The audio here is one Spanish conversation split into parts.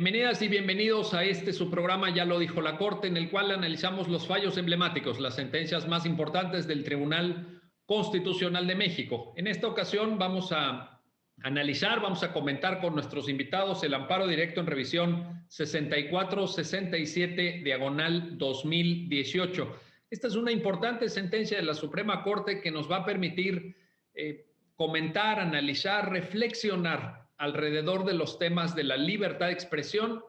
Bienvenidas y bienvenidos a su programa Ya lo dijo la Corte, en el cual analizamos los fallos emblemáticos, las sentencias más importantes del Tribunal Constitucional de México. En esta ocasión vamos a analizar, vamos a comentar con nuestros invitados el amparo directo en revisión 6467/2018. Esta es una importante sentencia de la Suprema Corte que nos va a permitir comentar, analizar, reflexionar alrededor de los temas de la libertad de expresión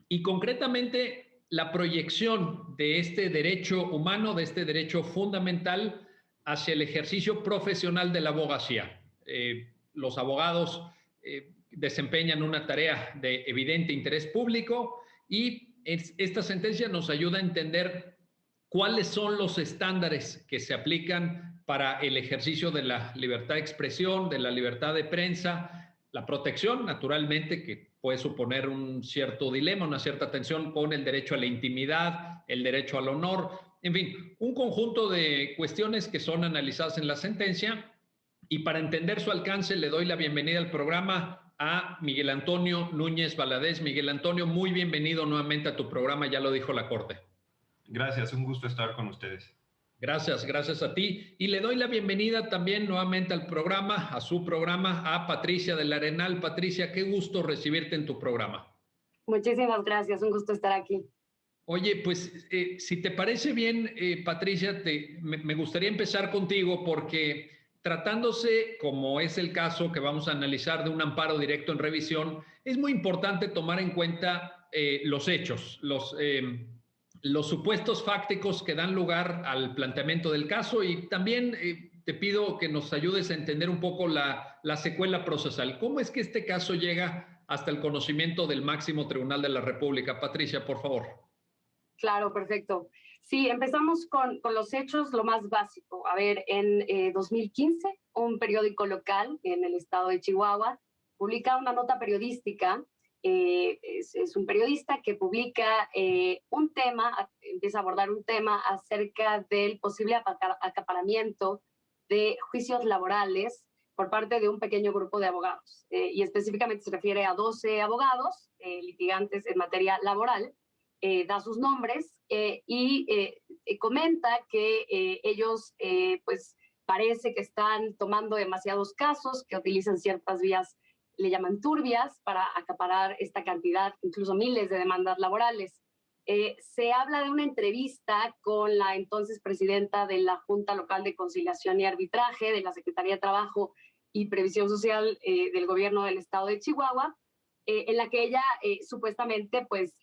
y concretamente la proyección de este derecho humano, de este derecho fundamental hacia el ejercicio profesional de la abogacía. Los abogados desempeñan una tarea de evidente interés público y esta sentencia nos ayuda a entender cuáles son los estándares que se aplican para el ejercicio de la libertad de expresión, de la libertad de prensa, la protección, naturalmente, que puede suponer un cierto dilema, una cierta tensión con el derecho a la intimidad, el derecho al honor, en fin, un conjunto de cuestiones que son analizadas en la sentencia. Y para entender su alcance, le doy la bienvenida al programa a Miguel Antonio Núñez Valadez. Miguel Antonio, muy bienvenido nuevamente a tu programa, Ya lo dijo la Corte. Gracias, un gusto estar con ustedes. Gracias, gracias a ti. Y le doy la bienvenida también nuevamente al programa, a su programa, a Patricia del Arenal. Patricia, qué gusto recibirte en tu programa. Muchísimas gracias, un gusto estar aquí. Oye, pues si te parece bien, Patricia, me gustaría empezar contigo porque tratándose, como es el caso que vamos a analizar, de un amparo directo en revisión, es muy importante tomar en cuenta los hechos, los supuestos fácticos que dan lugar al planteamiento del caso y también te pido que nos ayudes a entender un poco la secuela procesal. ¿Cómo es que este caso llega hasta el conocimiento del máximo tribunal de la República? Patricia, por favor. Claro, perfecto. Sí, empezamos con los hechos, lo más básico. A ver, en 2015, un periódico local en el estado de Chihuahua publica una nota periodística. Es un periodista que publica un tema, empieza a abordar un tema acerca del posible acaparamiento de juicios laborales por parte de un pequeño grupo de abogados. Y específicamente se refiere a 12 abogados litigantes en materia laboral. Da sus nombres y comenta que ellos pues parece que están tomando demasiados casos, que utilizan ciertas vías, le llaman turbias, para acaparar esta cantidad, incluso miles de demandas laborales. Se habla de una entrevista con la entonces presidenta de la Junta Local de Conciliación y Arbitraje de la Secretaría de Trabajo y Previsión Social del Gobierno del Estado de Chihuahua, en la que ella supuestamente pues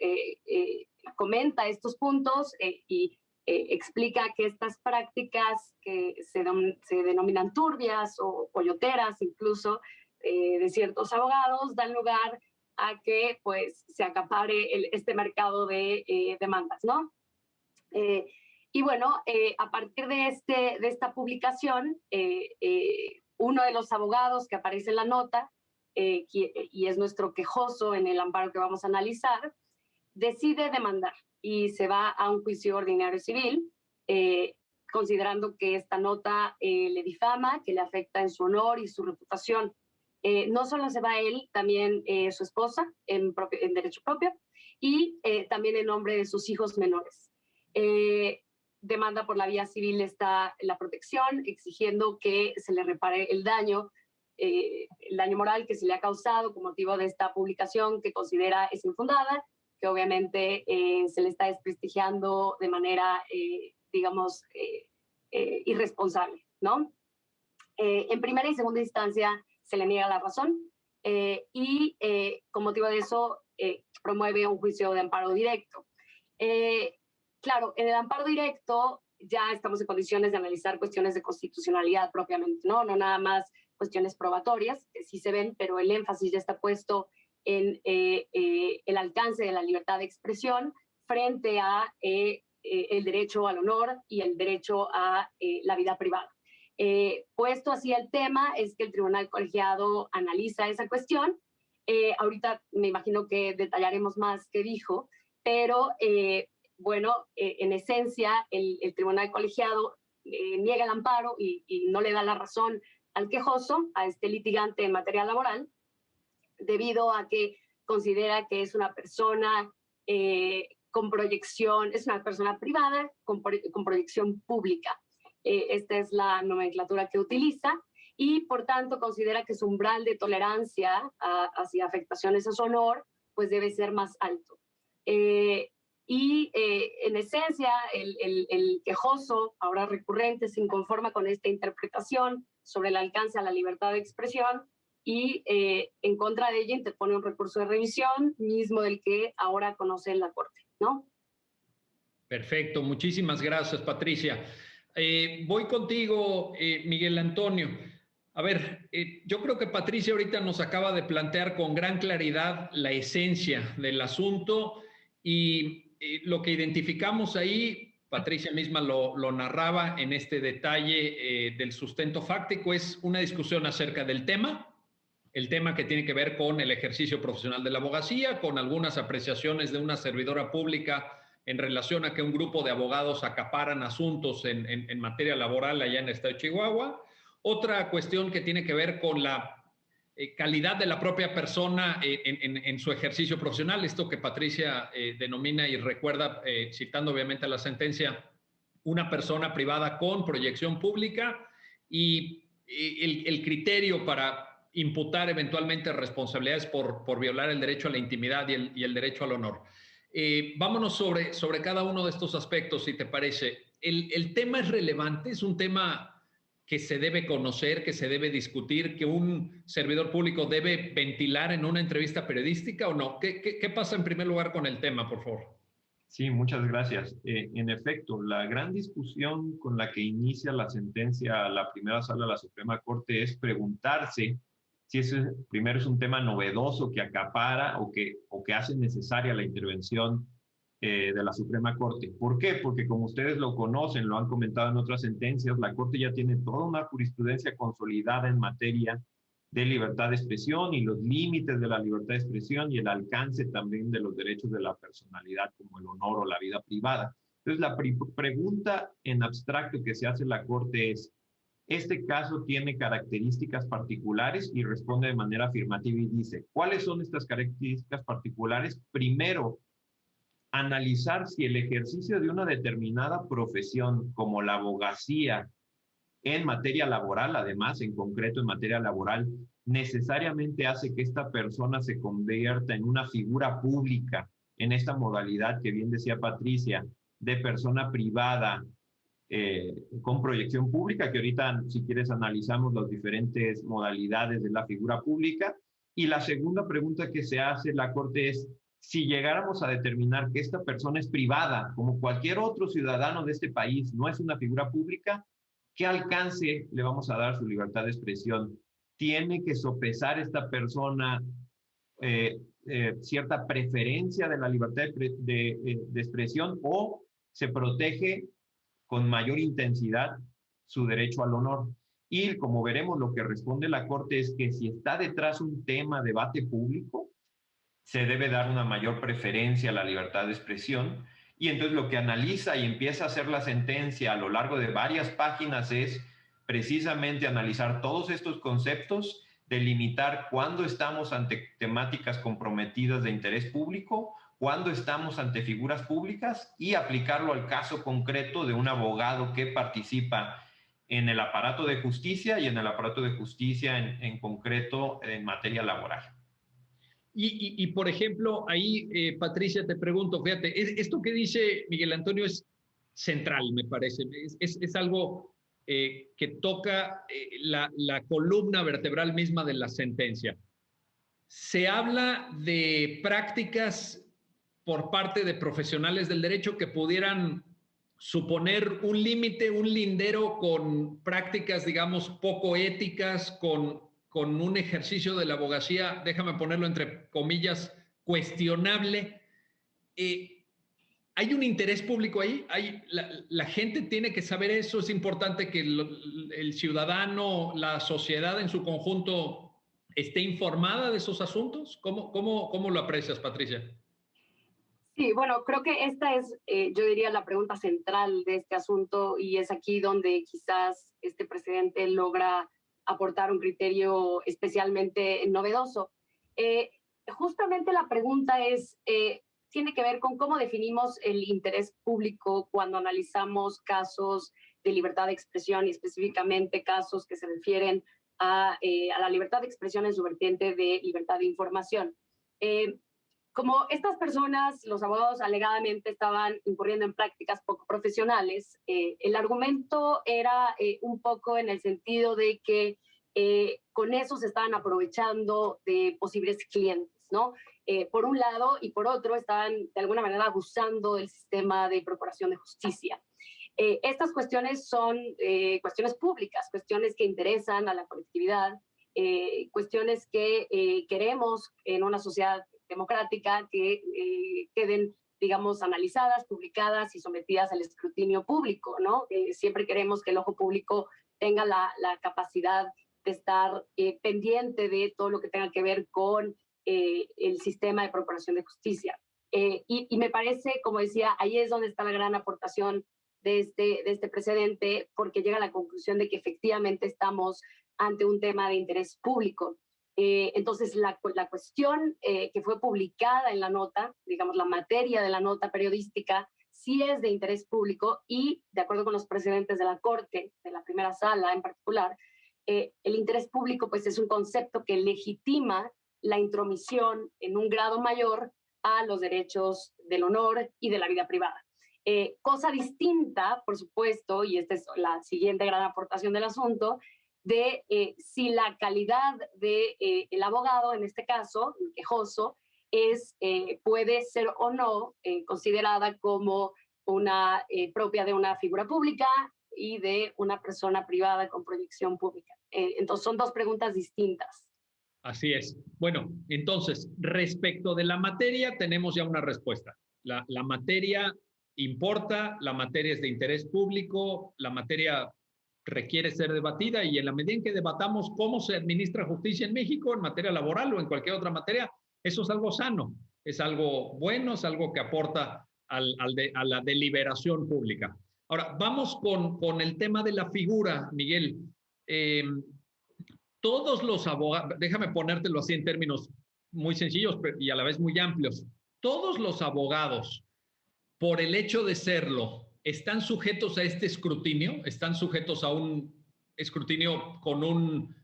comenta estos puntos y explica que estas prácticas que se denominan turbias o coyoteras incluso de ciertos abogados dan lugar a que pues se acapare este mercado de demandas, ¿no? Y bueno, a partir de esta publicación, uno de los abogados que aparece en la nota, y es nuestro quejoso en el amparo que vamos a analizar, decide demandar y se va a un juicio ordinario civil, considerando que esta nota le difama, que le afecta en su honor y su reputación. No solo se va él, también su esposa en derecho propio y también en nombre de sus hijos menores. Demanda por la vía civil está la protección, exigiendo que se le repare el daño moral que se le ha causado con motivo de esta publicación que considera es infundada, que obviamente se le está desprestigiando de manera, digamos, irresponsable, ¿no? En primera y segunda instancia se le niega la razón y con motivo de eso promueve un juicio de amparo directo. Claro, en el amparo directo ya estamos en condiciones de analizar cuestiones de constitucionalidad propiamente, ¿no? No nada más cuestiones probatorias, que sí se ven, pero el énfasis ya está puesto en el alcance de la libertad de expresión frente a el derecho al honor y el derecho a la vida privada. Puesto así el tema, es que el tribunal colegiado analiza esa cuestión. Ahorita me imagino que detallaremos más qué dijo, pero bueno, en esencia, el tribunal colegiado niega el amparo y no le da la razón al quejoso, a este litigante en materia laboral, debido a que considera que es una persona con proyección, es una persona privada con proyección pública. Esta es la nomenclatura que utiliza y por tanto considera que su umbral de tolerancia hacia afectaciones a su honor pues debe ser más alto. En esencia, el quejoso, ahora recurrente, se inconforma con esta interpretación sobre el alcance a la libertad de expresión y en contra de ella interpone un recurso de revisión, mismo del que ahora conoce la Corte, ¿no? Perfecto, muchísimas gracias, Patricia. Voy contigo, Miguel Antonio. A ver, yo creo que Patricia ahorita nos acaba de plantear con gran claridad la esencia del asunto y lo que identificamos ahí, Patricia misma lo narraba en este detalle del sustento fáctico, es una discusión acerca del tema, el tema que tiene que ver con el ejercicio profesional de la abogacía, con algunas apreciaciones de una servidora pública en relación a que un grupo de abogados acaparan asuntos en materia laboral allá en el estado de Chihuahua. Otra cuestión que tiene que ver con la calidad de la propia persona en su ejercicio profesional, esto que Patricia denomina y recuerda, citando obviamente a la sentencia, una persona privada con proyección pública y el criterio para imputar eventualmente responsabilidades por violar el derecho a la intimidad y el derecho al honor. Vámonos sobre cada uno de estos aspectos, si te parece. El tema es relevante, es un tema que se debe conocer, que se debe discutir, que un servidor público debe ventilar en una entrevista periodística o no. ¿Qué pasa en primer lugar con el tema, por favor? Sí, muchas gracias. En efecto, la gran discusión con la que inicia la sentencia a la primera sala de la Suprema Corte es preguntarse si ese primero es un tema novedoso que acapara o que hace necesaria la intervención de la Suprema Corte. ¿Por qué? Porque como ustedes lo conocen, lo han comentado en otras sentencias, la Corte ya tiene toda una jurisprudencia consolidada en materia de libertad de expresión y los límites de la libertad de expresión y el alcance también de los derechos de la personalidad como el honor o la vida privada. Entonces, la pregunta en abstracto que se hace en la Corte es, ¿este caso tiene características particulares? Y responde de manera afirmativa y dice, ¿cuáles son estas características particulares? Primero, analizar si el ejercicio de una determinada profesión como la abogacía en materia laboral, además, en concreto en materia laboral, necesariamente hace que esta persona se convierta en una figura pública en esta modalidad que bien decía Patricia, de persona privada con proyección pública, que ahorita, si quieres, analizamos las diferentes modalidades de la figura pública. Y la segunda pregunta que se hace la Corte es, si llegáramos a determinar que esta persona es privada, como cualquier otro ciudadano de este país, no es una figura pública, ¿qué alcance le vamos a dar su libertad de expresión? ¿Tiene que sopesar esta persona cierta preferencia de la libertad de expresión o se protege con mayor intensidad su derecho al honor? Y como veremos, lo que responde la Corte es que si está detrás un tema, debate público, se debe dar una mayor preferencia a la libertad de expresión. Y entonces lo que analiza y empieza a hacer la sentencia a lo largo de varias páginas es precisamente analizar todos estos conceptos, delimitar cuándo estamos ante temáticas comprometidas de interés público, cuándo estamos ante figuras públicas y aplicarlo al caso concreto de un abogado que participa en el aparato de justicia y en el aparato de justicia en concreto en materia laboral. Y por ejemplo, ahí, Patricia, te pregunto, fíjate, esto que dice Miguel Antonio es central, me parece. Es algo que toca la columna vertebral misma de la sentencia. Se habla de prácticas por parte de profesionales del derecho que pudieran suponer un límite, un lindero con prácticas, digamos, poco éticas, con un ejercicio de la abogacía, déjame ponerlo entre comillas, cuestionable. ¿Hay un interés público ahí? La gente tiene que saber eso. Es importante que el ciudadano, la sociedad en su conjunto esté informada de esos asuntos. ¿Cómo lo aprecias, Patricia? Sí, bueno, creo que esta es, yo diría, la pregunta central de este asunto y es aquí donde quizás este presidente logra aportar un criterio especialmente novedoso. justamente la pregunta tiene que ver con cómo definimos el interés público cuando analizamos casos de libertad de expresión y específicamente casos que se refieren a la libertad de expresión en su vertiente de libertad de información. Como estas personas, los abogados alegadamente estaban incurriendo en prácticas poco profesionales, el argumento era un poco en el sentido de que con eso se estaban aprovechando de posibles clientes, ¿no? Por un lado, y por otro, estaban de alguna manera abusando del sistema de procuración de justicia. Estas cuestiones son cuestiones públicas, cuestiones que interesan a la colectividad, cuestiones que queremos en una sociedad democrática que queden, digamos, analizadas, publicadas y sometidas al escrutinio público, ¿no? Siempre queremos que el ojo público tenga la capacidad de estar pendiente de todo lo que tenga que ver con el sistema de procuración de justicia. Y me parece, como decía, ahí es donde está la gran aportación de este precedente, porque llega a la conclusión de que efectivamente estamos ante un tema de interés público. Entonces, la cuestión que fue publicada en la nota, digamos, la materia de la nota periodística, sí es de interés público y, de acuerdo con los precedentes de la Corte, de la primera sala en particular, el interés público pues, es un concepto que legitima la intromisión en un grado mayor a los derechos del honor y de la vida privada. Cosa distinta, por supuesto, y esta es la siguiente gran aportación del asunto, de si la calidad del abogado, en este caso, el quejoso, puede ser o no considerada como una propia de una figura pública y de una persona privada con proyección pública. Entonces, son dos preguntas distintas. Así es. Bueno, entonces, respecto de la materia, tenemos ya una respuesta. La materia importa, la materia es de interés público, la materia requiere ser debatida y en la medida en que debatamos cómo se administra justicia en México, en materia laboral o en cualquier otra materia, eso es algo sano, es algo bueno, es algo que aporta a la deliberación pública. Ahora, vamos con el tema de la figura, Miguel. Todos los abogados, déjame ponértelo así en términos muy sencillos y a la vez muy amplios, todos los abogados, por el hecho de serlo, están sujetos a este escrutinio, están sujetos a un escrutinio con un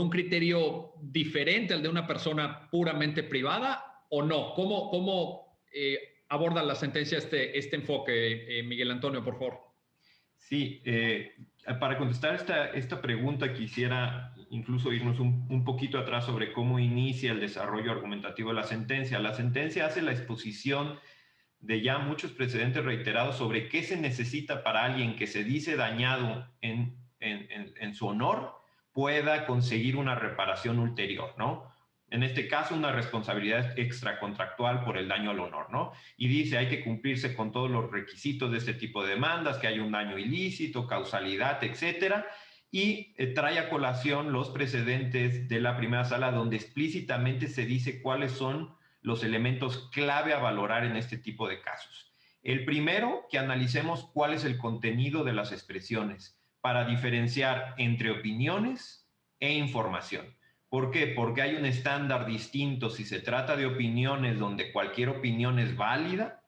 criterio diferente al de una persona puramente privada o no. ¿Cómo aborda la sentencia este enfoque, Miguel Antonio, por favor? Sí, para contestar esta pregunta quisiera incluso irnos un poquito atrás sobre cómo inicia el desarrollo argumentativo de la sentencia. La sentencia hace la exposición de ya muchos precedentes reiterados sobre qué se necesita para alguien que se dice dañado en su honor pueda conseguir una reparación ulterior, ¿no? En este caso, una responsabilidad extracontractual por el daño al honor, ¿no? Y dice, hay que cumplirse con todos los requisitos de este tipo de demandas, que haya un daño ilícito, causalidad, etcétera, y trae a colación los precedentes de la primera sala donde explícitamente se dice cuáles son los elementos clave a valorar en este tipo de casos. El primero, que analicemos cuál es el contenido de las expresiones para diferenciar entre opiniones e información. ¿Por qué? Porque hay un estándar distinto si se trata de opiniones donde cualquier opinión es válida,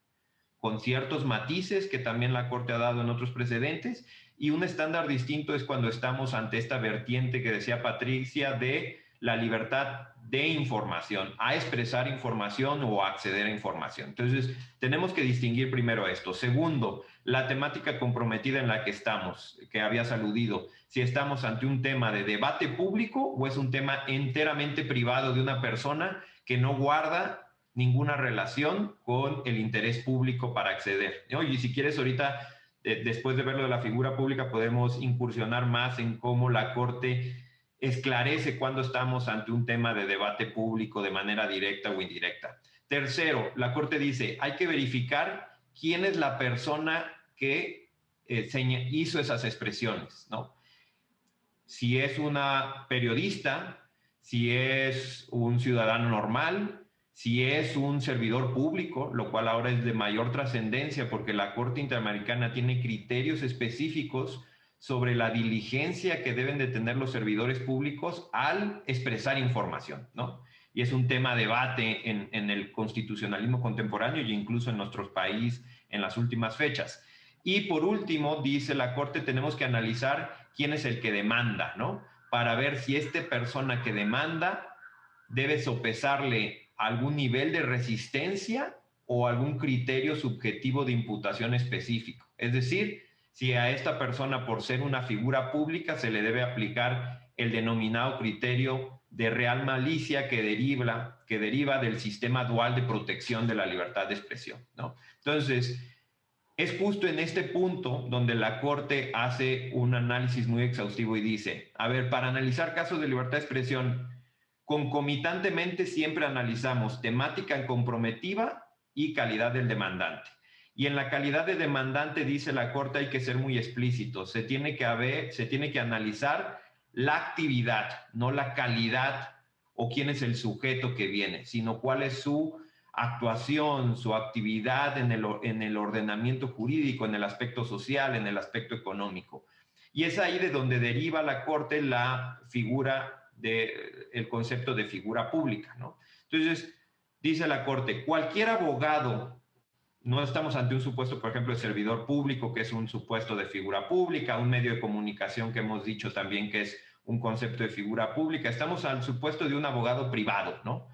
con ciertos matices que también la Corte ha dado en otros precedentes, y un estándar distinto es cuando estamos ante esta vertiente que decía Patricia de la libertad de información, a expresar información o a acceder a información. Entonces, tenemos que distinguir primero esto. Segundo, la temática comprometida en la que estamos, que habías aludido, si estamos ante un tema de debate público o es un tema enteramente privado de una persona que no guarda ninguna relación con el interés público para acceder. Y si quieres ahorita, después de verlo de la figura pública, podemos incursionar más en cómo la Corte esclarece cuando estamos ante un tema de debate público de manera directa o indirecta. Tercero, la Corte dice, hay que verificar quién es la persona que hizo esas expresiones, ¿no? Si es una periodista, si es un ciudadano normal, si es un servidor público, lo cual ahora es de mayor trascendencia porque la Corte Interamericana tiene criterios específicos sobre la diligencia que deben de tener los servidores públicos al expresar información, ¿no? y es un tema de debate en el constitucionalismo contemporáneo e incluso en nuestro país en las últimas fechas. Y por último, dice la Corte, tenemos que analizar quién es el que demanda, ¿no? Para ver si esta persona que demanda debe sopesarle algún nivel de resistencia o algún criterio subjetivo de imputación específico. Es decir, si a esta persona, por ser una figura pública, se le debe aplicar el denominado criterio de real malicia que deriva del sistema dual de protección de la libertad de expresión, ¿no? Entonces, es justo en este punto donde la Corte hace un análisis muy exhaustivo y dice, a ver, para analizar casos de libertad de expresión, concomitantemente siempre analizamos temática comprometiva y calidad del demandante. Y en la calidad de demandante, dice la Corte, hay que ser muy explícito. Se tiene que analizar la actividad, no la calidad o quién es el sujeto que viene, sino cuál es su actuación, su actividad en el ordenamiento jurídico, en el aspecto social, en el aspecto económico. Y es ahí de donde deriva la Corte la figura el concepto de figura pública, ¿no? Entonces, dice la Corte, cualquier abogado, no estamos ante un supuesto, por ejemplo, de servidor público, que es un supuesto de figura pública, un medio de comunicación que hemos dicho también que es un concepto de figura pública, estamos al supuesto de un abogado privado, ¿no?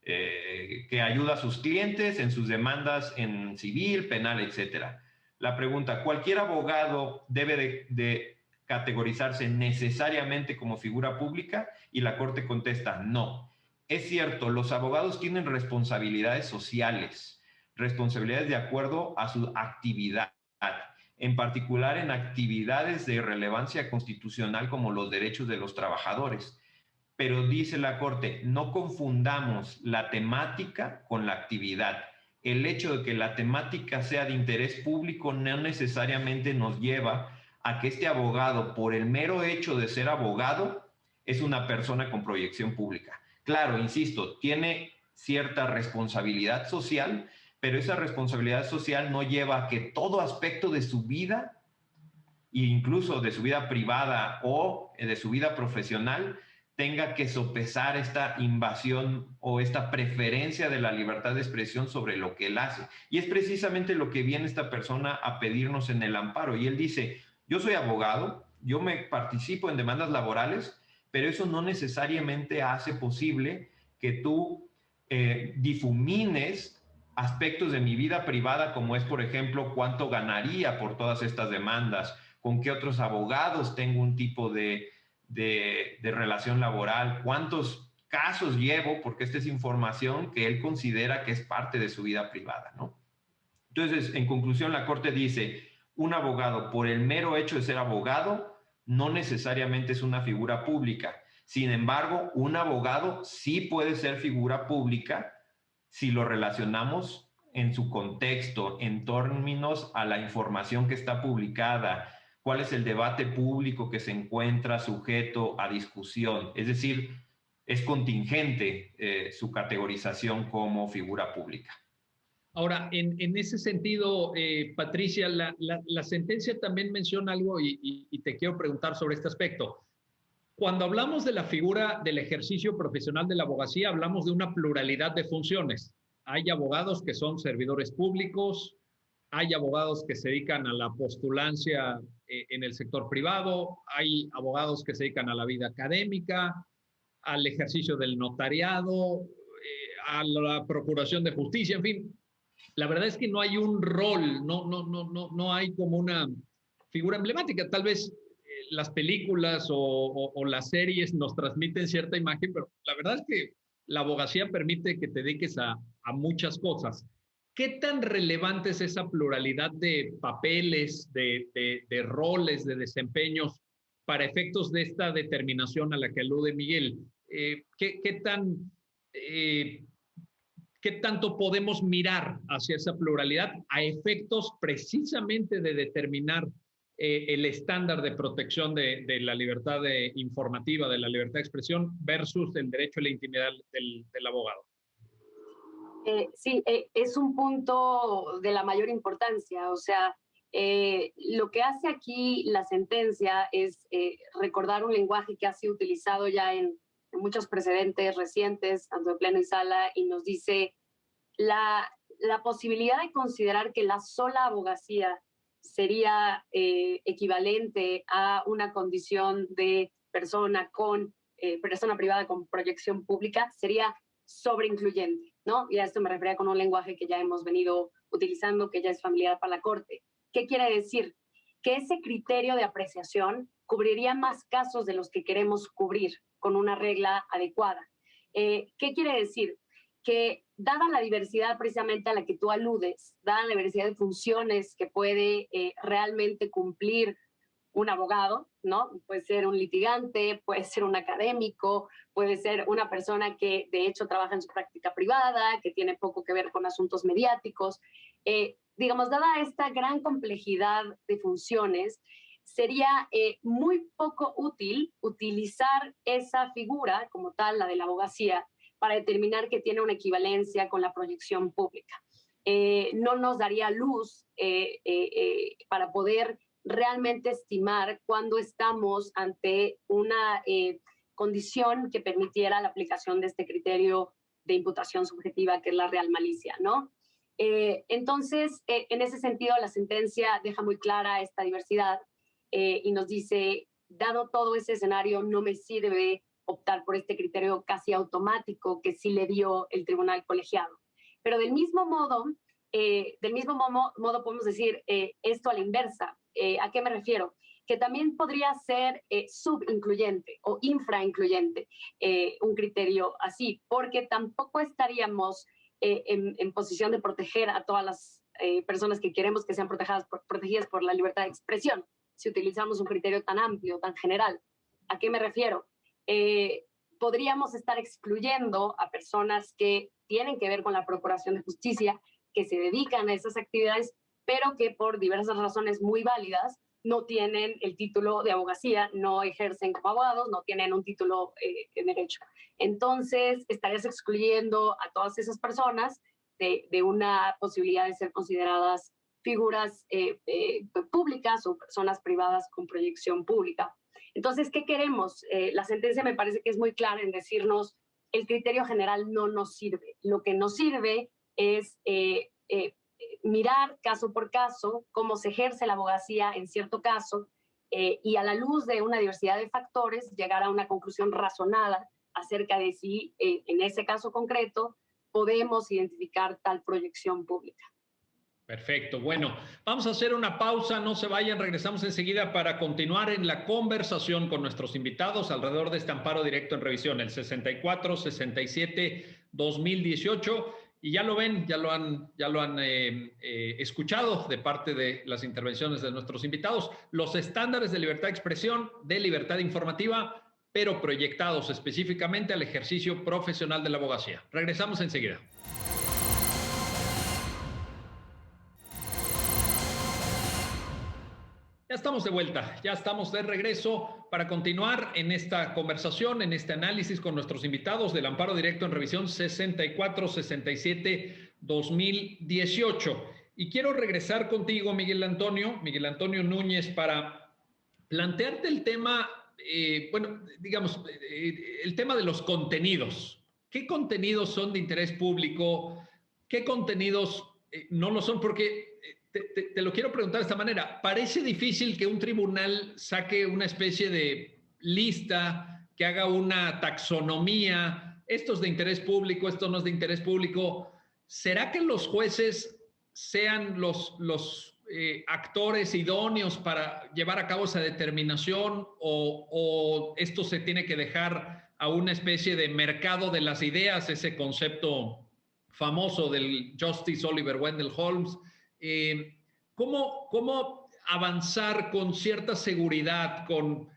Que ayuda a sus clientes en sus demandas en civil, penal, etcétera. La pregunta, ¿cualquier abogado debe de categorizarse necesariamente como figura pública? Y la Corte contesta, no. Es cierto, los abogados tienen responsabilidades sociales, responsabilidades de acuerdo a su actividad, en particular en actividades de relevancia constitucional como los derechos de los trabajadores. Pero dice la Corte, no confundamos la temática con la actividad. El hecho de que la temática sea de interés público no necesariamente nos lleva a que este abogado, por el mero hecho de ser abogado, es una persona con proyección pública. Claro, insisto, tiene cierta responsabilidad social, pero esa responsabilidad social no lleva a que todo aspecto de su vida, e incluso de su vida privada o de su vida profesional, tenga que sopesar esta invasión o esta preferencia de la libertad de expresión sobre lo que él hace. Y es precisamente lo que viene esta persona a pedirnos en el amparo. Y él dice, yo soy abogado, yo me participo en demandas laborales, pero eso no necesariamente hace posible que tú difumines aspectos de mi vida privada, como es, por ejemplo, cuánto ganaría por todas estas demandas, con qué otros abogados tengo un tipo de relación laboral, cuántos casos llevo, porque esta es información que él considera que es parte de su vida privada, ¿no? Entonces, en conclusión, la Corte dice, un abogado, por el mero hecho de ser abogado, no necesariamente es una figura pública. Sin embargo, un abogado sí puede ser figura pública si lo relacionamos en su contexto, en términos a la información que está publicada, cuál es el debate público que se encuentra sujeto a discusión. Es decir, es contingente su categorización como figura pública. Ahora, en ese sentido, Patricia, la sentencia también menciona algo y te quiero preguntar sobre este aspecto. Cuando hablamos de la figura del ejercicio profesional de la abogacía, hablamos de una pluralidad de funciones. Hay abogados que son servidores públicos, hay abogados que se dedican a la postulancia en el sector privado, hay abogados que se dedican a la vida académica, al ejercicio del notariado, a la procuración de justicia, en fin. La verdad es que no hay un rol, no hay como una figura emblemática. Tal vez las películas o las series nos transmiten cierta imagen, pero la verdad es que la abogacía permite que te dediques a muchas cosas. ¿Qué tan relevante es esa pluralidad de papeles, de roles, de desempeños para efectos de esta determinación a la que alude Miguel? ¿Qué tanto podemos mirar hacia esa pluralidad a efectos precisamente de determinar el estándar de protección de la libertad informativa, de la libertad de expresión versus el derecho a la intimidad del abogado? Sí, es un punto de la mayor importancia. O sea, lo que hace aquí la sentencia es recordar un lenguaje que ha sido utilizado ya en muchos precedentes recientes, tanto de pleno y sala, y nos dice la posibilidad de considerar que la sola abogacía sería equivalente a una condición de persona privada con proyección pública sería sobreincluyente, ¿no? Y a esto me refería con un lenguaje que ya hemos venido utilizando, que ya es familiar para la Corte. ¿Qué quiere decir? Que ese criterio de apreciación cubriría más casos de los que queremos cubrir con una regla adecuada. ¿Qué quiere decir? Que dada la diversidad precisamente a la que tú aludes, dada la diversidad de funciones que puede realmente cumplir un abogado, ¿no? Puede ser un litigante, puede ser un académico, puede ser una persona que de hecho trabaja en su práctica privada, que tiene poco que ver con asuntos mediáticos. Digamos, dada esta gran complejidad de funciones, sería muy poco útil utilizar esa figura como tal, la de la abogacía, para determinar que tiene una equivalencia con la proyección pública. No nos daría luz para poder realmente estimar cuándo estamos ante una condición que permitiera la aplicación de este criterio de imputación subjetiva, que es la real malicia, ¿no? Entonces, en ese sentido, la sentencia deja muy clara esta diversidad y nos dice, dado todo ese escenario, no me sirve optar por este criterio casi automático que sí le dio el tribunal colegiado. Pero del mismo modo podemos decir esto a la inversa. ¿A qué me refiero? Que también podría ser subincluyente o infraincluyente un criterio así, porque tampoco estaríamos en posición de proteger a todas las personas que queremos que sean protegidas por la libertad de expresión, si utilizamos un criterio tan amplio, tan general. ¿A qué me refiero? Podríamos estar excluyendo a personas que tienen que ver con la procuración de justicia, que se dedican a esas actividades, pero que por diversas razones muy válidas no tienen el título de abogacía, no ejercen como abogados, no tienen un título en derecho. Entonces, estarías excluyendo a todas esas personas de una posibilidad de ser consideradas figuras públicas o personas privadas con proyección pública. Entonces, ¿qué queremos? La sentencia me parece que es muy clara en decirnos el criterio general no nos sirve. Lo que nos sirve es mirar caso por caso cómo se ejerce la abogacía en cierto caso y a la luz de una diversidad de factores llegar a una conclusión razonada acerca de si en ese caso concreto podemos identificar tal proyección pública. Perfecto. Bueno, vamos a hacer una pausa, no se vayan, regresamos enseguida para continuar en la conversación con nuestros invitados alrededor de este amparo directo en revisión, el 64-67-2018. Y ya lo ven, ya lo han escuchado de parte de las intervenciones de nuestros invitados, los estándares de libertad de expresión, de libertad informativa, pero proyectados específicamente al ejercicio profesional de la abogacía. Regresamos enseguida. Ya estamos de vuelta, ya estamos de regreso para continuar en esta conversación, en este análisis con nuestros invitados del amparo directo en revisión 64-67-2018. Y quiero regresar contigo, Miguel Antonio Núñez, para plantearte el tema, el tema de los contenidos. ¿Qué contenidos son de interés público? ¿Qué contenidos no lo son? Porque te lo quiero preguntar de esta manera. Parece difícil que un tribunal saque una especie de lista, que haga una taxonomía. Esto es de interés público, esto no es de interés público. ¿Será que los jueces sean los actores idóneos para llevar a cabo esa determinación o esto se tiene que dejar a una especie de mercado de las ideas, ese concepto famoso del Justice Oliver Wendell Holmes? ¿Cómo avanzar con cierta seguridad, con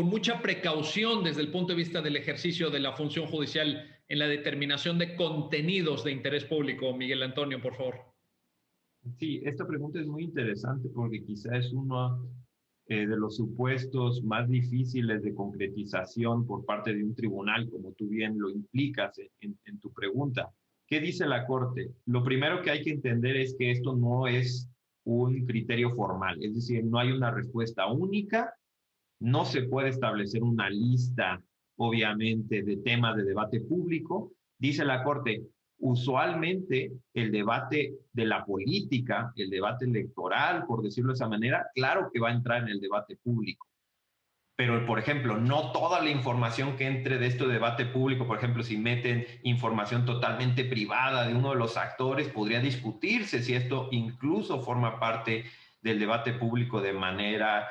mucha precaución desde el punto de vista del ejercicio de la función judicial en la determinación de contenidos de interés público? Miguel Antonio, por favor. Sí, esta pregunta es muy interesante porque quizá es uno de los supuestos más difíciles de concretización por parte de un tribunal, como tú bien lo implicas en tu pregunta. ¿Qué dice la Corte? Lo primero que hay que entender es que esto no es un criterio formal, es decir, no hay una respuesta única no se puede establecer una lista, obviamente, de temas de debate público. Dice la Corte, usualmente el debate de la política, el debate electoral, por decirlo de esa manera, claro que va a entrar en el debate público. Pero, por ejemplo, no toda la información que entre de este debate público, por ejemplo, si meten información totalmente privada de uno de los actores, podría discutirse si esto incluso forma parte del debate público de manera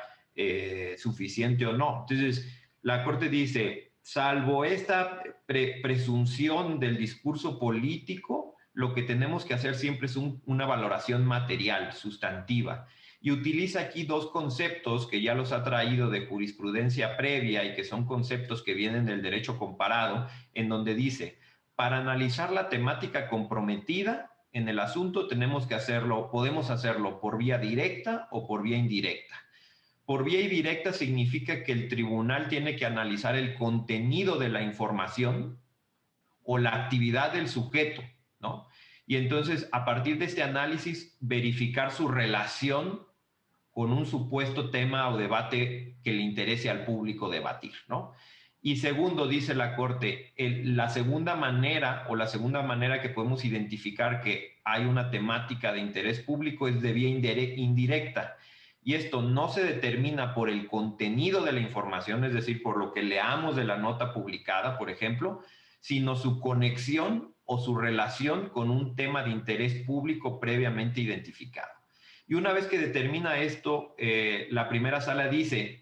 suficiente o no. Entonces, la Corte dice, salvo esta presunción del discurso político, lo que tenemos que hacer siempre es una valoración material, sustantiva. Y utiliza aquí dos conceptos que ya los ha traído de jurisprudencia previa y que son conceptos que vienen del derecho comparado, en donde dice, para analizar la temática comprometida en el asunto tenemos que hacerlo, podemos hacerlo por vía directa o por vía indirecta. Por vía indirecta significa que el tribunal tiene que analizar el contenido de la información o la actividad del sujeto, ¿no? Y entonces, a partir de este análisis, verificar su relación con un supuesto tema o debate que le interese al público debatir, ¿no? Y segundo, dice la Corte, la segunda manera que podemos identificar que hay una temática de interés público es de vía indirecta. Y esto no se determina por el contenido de la información, es decir, por lo que leamos de la nota publicada, por ejemplo, sino su conexión o su relación con un tema de interés público previamente identificado. Y una vez que determina esto, la primera sala dice,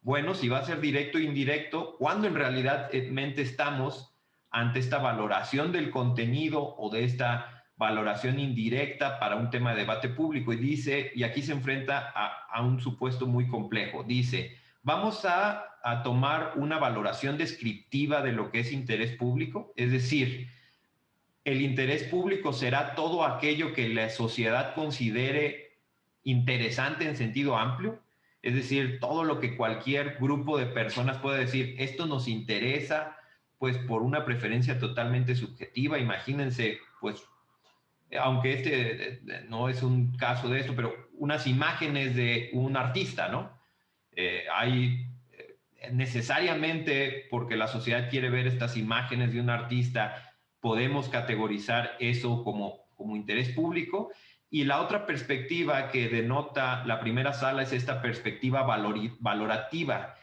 bueno, si va a ser directo o indirecto, ¿cuándo en realidad estamos ante esta valoración del contenido o de esta valoración indirecta para un tema de debate público? Y dice, y aquí se enfrenta a un supuesto muy complejo, dice, vamos a tomar una valoración descriptiva de lo que es interés público, es decir, el interés público será todo aquello que la sociedad considere interesante en sentido amplio, es decir, todo lo que cualquier grupo de personas puede decir, esto nos interesa, pues por una preferencia totalmente subjetiva. Imagínense, pues, aunque este no es un caso de esto, pero unas imágenes de un artista, ¿no? Hay necesariamente, porque la sociedad quiere ver estas imágenes de un artista, podemos categorizar eso como interés público. Y la otra perspectiva que denota la primera sala es esta perspectiva valorativa,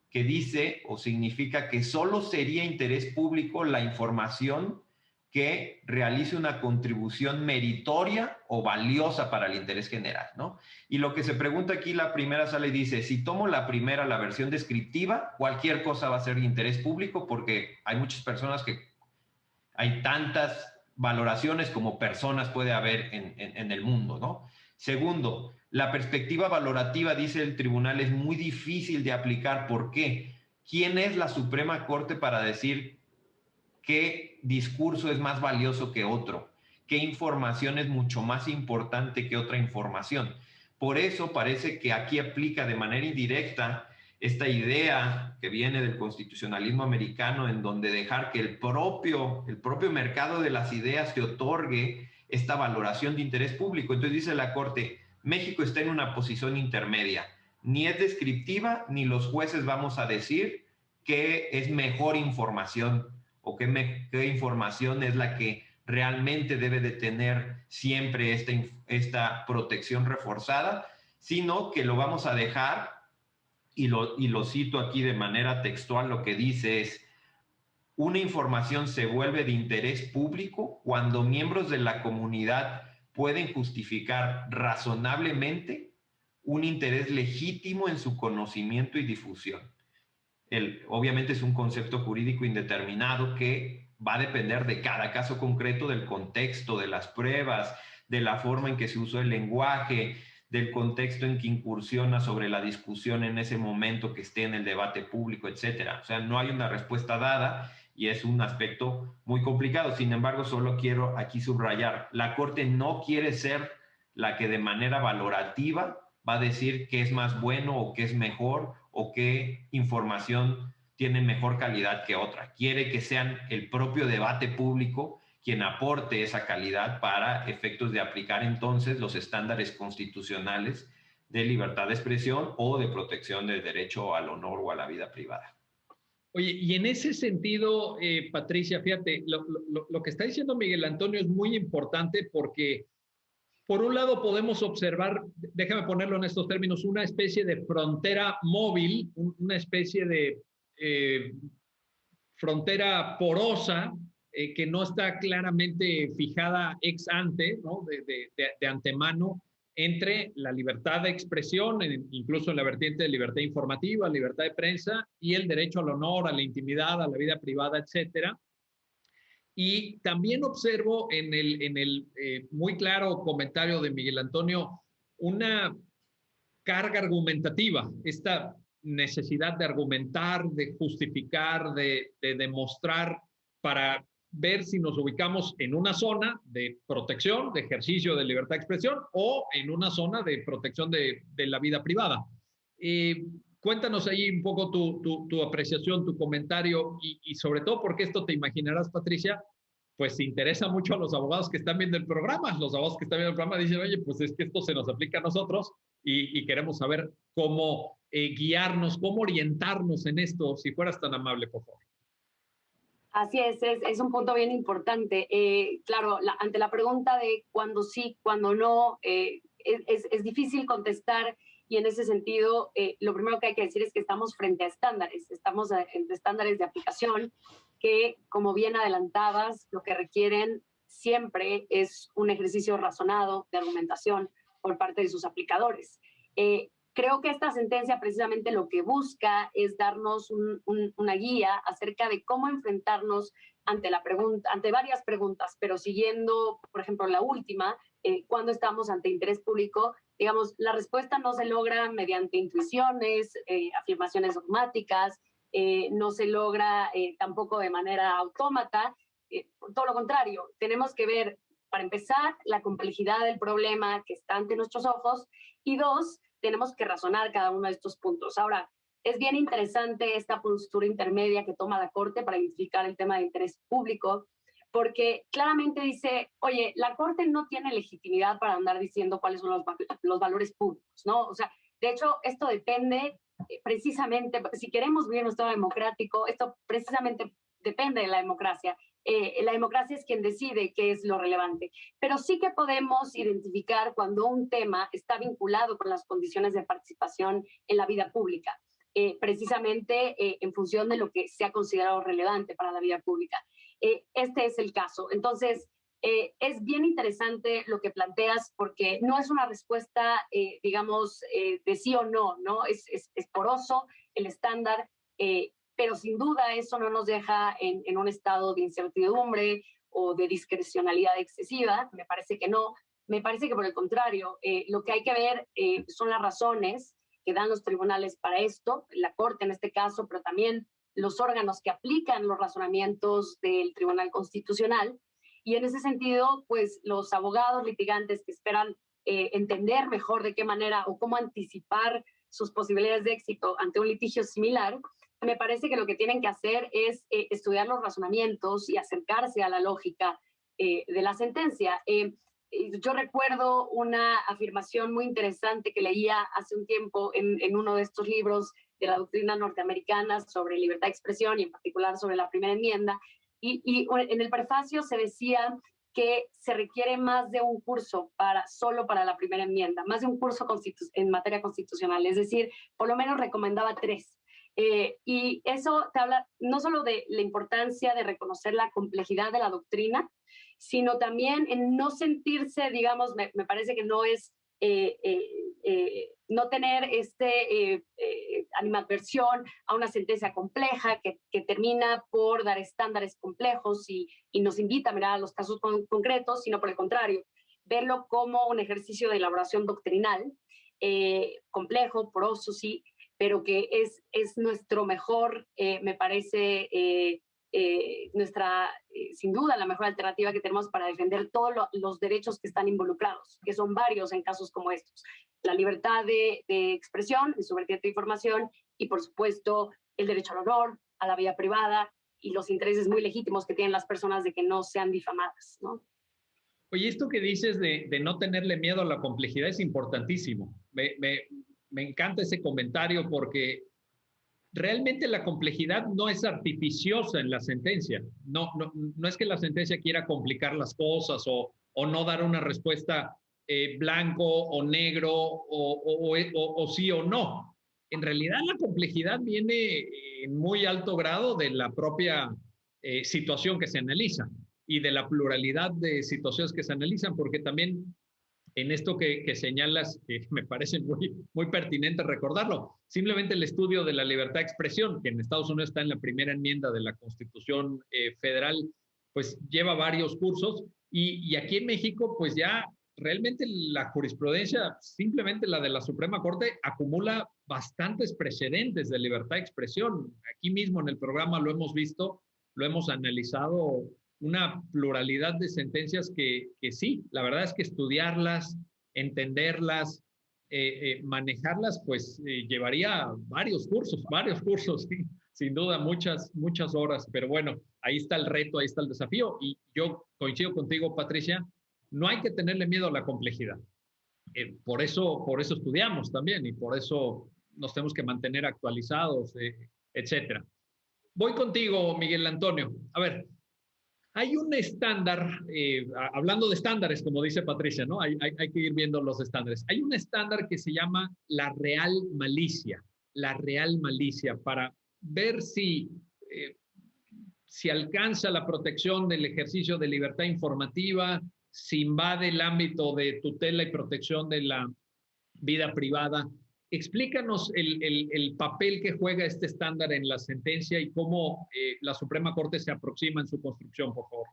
que dice o significa que solo sería interés público la información que realice una contribución meritoria o valiosa para el interés general, ¿no? Y lo que se pregunta aquí la primera sala y dice, si tomo la primera, la versión descriptiva, cualquier cosa va a ser de interés público porque hay muchas personas que hay tantas valoraciones como personas puede haber en el mundo, ¿no? Segundo, la perspectiva valorativa, dice el tribunal, es muy difícil de aplicar. ¿Por qué? ¿Quién es la Suprema Corte para decir qué discurso es más valioso que otro? ¿Qué información es mucho más importante que otra información? Por eso parece que aquí aplica de manera indirecta esta idea que viene del constitucionalismo americano, en donde dejar que el propio mercado de las ideas te otorgue esta valoración de interés público. Entonces dice la Corte, México está en una posición intermedia, ni es descriptiva, ni los jueces vamos a decir qué es mejor información o qué información es la que realmente debe de tener siempre esta protección reforzada, sino que lo vamos a dejar. Y lo cito aquí de manera textual, lo que dice es, una información se vuelve de interés público cuando miembros de la comunidad pueden justificar razonablemente un interés legítimo en su conocimiento y difusión. Obviamente es un concepto jurídico indeterminado que va a depender de cada caso concreto, del contexto, de las pruebas, de la forma en que se usó el lenguaje, del contexto en que incursiona sobre la discusión en ese momento que esté en el debate público, etcétera. O sea, no hay una respuesta dada y es un aspecto muy complicado. Sin embargo, solo quiero aquí subrayar, la Corte no quiere ser la que de manera valorativa va a decir qué es más bueno o qué es mejor o qué información tiene mejor calidad que otra. Quiere que sean el propio debate público quien aporte esa calidad para efectos de aplicar entonces los estándares constitucionales de libertad de expresión o de protección del derecho al honor o a la vida privada. Oye, y en ese sentido, Patricia, fíjate, lo que está diciendo Miguel Antonio es muy importante porque, por un lado, podemos observar, déjame ponerlo en estos términos, una especie de frontera móvil, una especie de frontera porosa que no está claramente fijada ex ante, ¿no? de antemano, entre la libertad de expresión, incluso en la vertiente de libertad informativa, libertad de prensa, y el derecho al honor, a la intimidad, a la vida privada, etcétera. Y también observo en el muy claro comentario de Miguel Antonio una carga argumentativa, esta necesidad de argumentar, de justificar, de demostrar para ver si nos ubicamos en una zona de protección, de ejercicio de libertad de expresión o en una zona de protección de la vida privada. Cuéntanos ahí un poco tu apreciación, tu comentario y sobre todo porque esto te imaginarás, Patricia, pues interesa mucho a los abogados que están viendo el programa. Los abogados que están viendo el programa dicen, oye, pues es que esto se nos aplica a nosotros y queremos saber cómo guiarnos, cómo orientarnos en esto, si fueras tan amable, por favor. Así es un punto bien importante. Claro, ante la pregunta de cuándo sí, cuándo no, es difícil contestar y en ese sentido, lo primero que hay que decir es que estamos frente a estándares, estamos entre estándares de aplicación que, como bien adelantabas, lo que requieren siempre es un ejercicio razonado de argumentación por parte de sus aplicadores. Creo que esta sentencia precisamente lo que busca es darnos una guía acerca de cómo enfrentarnos ante varias preguntas, pero siguiendo, por ejemplo, la última, cuando estamos ante interés público, digamos, la respuesta no se logra mediante intuiciones, afirmaciones dogmáticas, no se logra tampoco de manera autómata, todo lo contrario, tenemos que ver, para empezar, la complejidad del problema que está ante nuestros ojos y dos, tenemos que razonar cada uno de estos puntos. Ahora, es bien interesante esta postura intermedia que toma la Corte para identificar el tema de interés público, porque claramente dice, oye, la Corte no tiene legitimidad para andar diciendo cuáles son los valores públicos, ¿no? O sea, de hecho, esto depende precisamente, si queremos vivir en un Estado democrático, esto precisamente depende de la democracia. La democracia es quien decide qué es lo relevante, pero sí que podemos identificar cuando un tema está vinculado con las condiciones de participación en la vida pública, precisamente en función de lo que se ha considerado relevante para la vida pública. Este es el caso. Entonces, es bien interesante lo que planteas porque no es una respuesta, digamos, de sí o no, ¿no? Es poroso el estándar, pero sin duda eso no nos deja en un estado de incertidumbre o de discrecionalidad excesiva, me parece que no, me parece que por el contrario, lo que hay que ver son las razones que dan los tribunales para esto, la Corte en este caso, pero también los órganos que aplican los razonamientos del Tribunal Constitucional, y en ese sentido, pues los abogados litigantes que esperan entender mejor de qué manera o cómo anticipar sus posibilidades de éxito ante un litigio similar, me parece que lo que tienen que hacer es estudiar los razonamientos y acercarse a la lógica de la sentencia. Yo recuerdo una afirmación muy interesante que leía hace un tiempo en uno de estos libros de la doctrina norteamericana sobre libertad de expresión y en particular sobre la primera enmienda. Y en el prefacio se decía que se requiere más de un curso solo para la primera enmienda, más de un curso en materia constitucional, es decir, por lo menos recomendaba 3. Y eso te habla no solo de la importancia de reconocer la complejidad de la doctrina, sino también en no sentirse, digamos, me parece que no es no tener animadversión a una sentencia compleja que termina por dar estándares complejos y nos invita a mirar a los casos concretos, sino por el contrario, verlo como un ejercicio de elaboración doctrinal, complejo, poroso, sí, pero que es nuestro mejor, me parece, sin duda, la mejor alternativa que tenemos para defender todos los derechos que están involucrados, que son varios en casos como estos. La libertad de expresión, en su vertiente de información, y por supuesto el derecho al honor, a la vida privada y los intereses muy legítimos que tienen las personas de que no sean difamadas, ¿no? Oye, esto que dices de no tenerle miedo a la complejidad es importantísimo. Me encanta ese comentario porque realmente la complejidad no es artificiosa en la sentencia. No es que la sentencia quiera complicar las cosas o no dar una respuesta blanco o negro o sí o no. En realidad la complejidad viene en muy alto grado de la propia situación que se analiza y de la pluralidad de situaciones que se analizan, porque también en esto que señalas, que me parece muy pertinente recordarlo, simplemente el estudio de la libertad de expresión, que en Estados Unidos está en la primera enmienda de la Constitución Federal, pues lleva varios cursos y aquí en México, pues ya realmente la jurisprudencia, simplemente la de la Suprema Corte, acumula bastantes precedentes de libertad de expresión. Aquí mismo en el programa lo hemos visto, lo hemos analizado una pluralidad de sentencias que sí, la verdad es que estudiarlas, entenderlas, manejarlas, pues llevaría varios cursos, sí, sin duda, muchas horas, pero bueno, ahí está el reto, ahí está el desafío y yo coincido contigo, Patricia, no hay que tenerle miedo a la complejidad. Por eso estudiamos también y por eso nos tenemos que mantener actualizados, etcétera. Voy contigo, Miguel Antonio. A ver, hay un estándar, hablando de estándares, como dice Patricia, ¿no? Hay que ir viendo los estándares. Hay un estándar que se llama la real malicia, para ver si alcanza la protección del ejercicio de libertad informativa, si invade el ámbito de tutela y protección de la vida privada. Explícanos el papel que juega este estándar en la sentencia y cómo la Suprema Corte se aproxima en su construcción, por favor.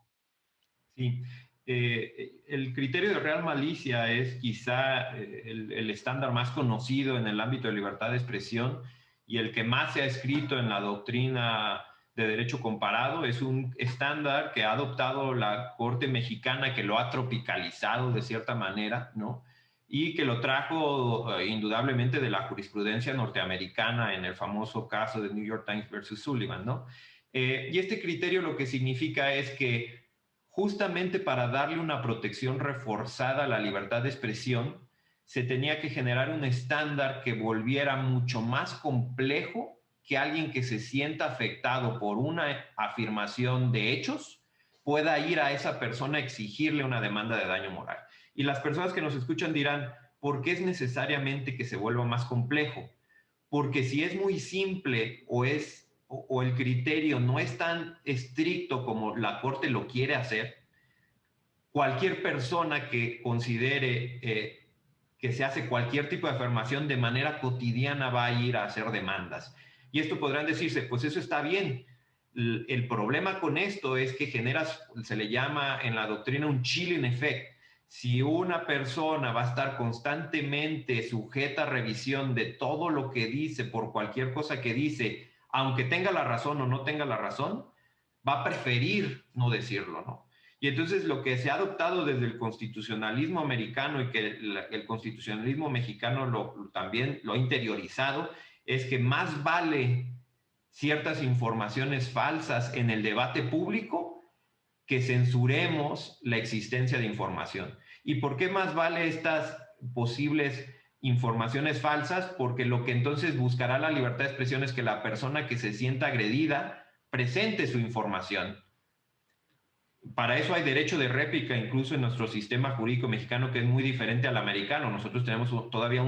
Sí, el criterio de real malicia es quizá el estándar más conocido en el ámbito de libertad de expresión y el que más se ha escrito en la doctrina de derecho comparado. Es un estándar que ha adoptado la Corte mexicana, que lo ha tropicalizado de cierta manera, ¿no? Y que lo trajo indudablemente de la jurisprudencia norteamericana en el famoso caso de New York Times versus Sullivan, ¿no? Y este criterio lo que significa es que justamente para darle una protección reforzada a la libertad de expresión, se tenía que generar un estándar que volviera mucho más complejo que alguien que se sienta afectado por una afirmación de hechos pueda ir a esa persona a exigirle una demanda de daño moral. Y las personas que nos escuchan dirán, ¿por qué es necesariamente que se vuelva más complejo? Porque si es muy simple o el criterio no es tan estricto como la Corte lo quiere hacer, cualquier persona que considere que se hace cualquier tipo de afirmación de manera cotidiana va a ir a hacer demandas. Y esto podrán decirse, pues eso está bien. El problema con esto es que generas, se le llama en la doctrina un chilling effect. Si una persona va a estar constantemente sujeta a revisión de todo lo que dice, por cualquier cosa que dice, aunque tenga la razón o no tenga la razón, va a preferir no decirlo, ¿no? Y entonces lo que se ha adoptado desde el constitucionalismo americano y que el constitucionalismo mexicano también lo ha interiorizado, es que más vale ciertas informaciones falsas en el debate público que censuremos la existencia de información. ¿Y por qué más vale estas posibles informaciones falsas? Porque lo que entonces buscará la libertad de expresión es que la persona que se sienta agredida presente su información. Para eso hay derecho de réplica incluso en nuestro sistema jurídico mexicano, que es muy diferente al americano. Nosotros tenemos todavía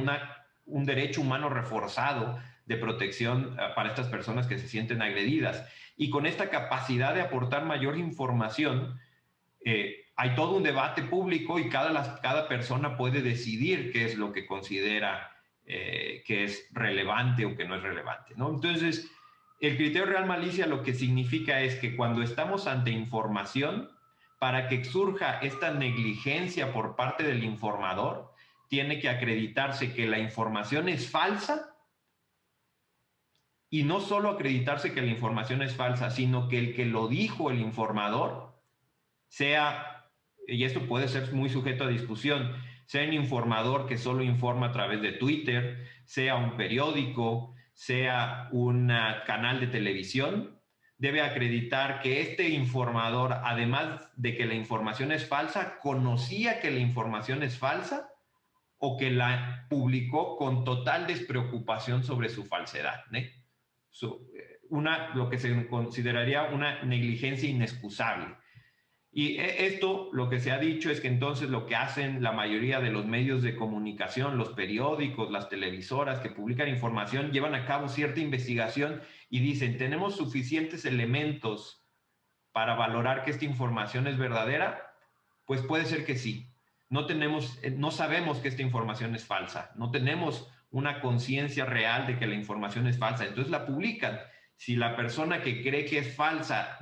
un derecho humano reforzado de protección para estas personas que se sienten agredidas. Y con esta capacidad de aportar mayor información, hay todo un debate público y cada persona puede decidir qué es lo que considera que es relevante o que no es relevante, ¿no? Entonces, el criterio de real malicia lo que significa es que cuando estamos ante información, para que surja esta negligencia por parte del informador, tiene que acreditarse que la información es falsa y no solo acreditarse que la información es falsa, sino que el que lo dijo el informador sea, y esto puede ser muy sujeto a discusión, sea un informador que solo informa a través de Twitter, sea un periódico, sea un canal de televisión, debe acreditar que este informador, además de que la información es falsa, conocía que la información es falsa o que la publicó con total despreocupación sobre su falsedad, ¿no? Lo que se consideraría una negligencia inexcusable. Y esto, lo que se ha dicho es que entonces lo que hacen la mayoría de los medios de comunicación, los periódicos, las televisoras que publican información, llevan a cabo cierta investigación y dicen, ¿tenemos suficientes elementos para valorar que esta información es verdadera? Pues puede ser que sí. No sabemos que esta información es falsa. No tenemos una conciencia real de que la información es falsa. Entonces la publican. Si la persona que cree que es falsa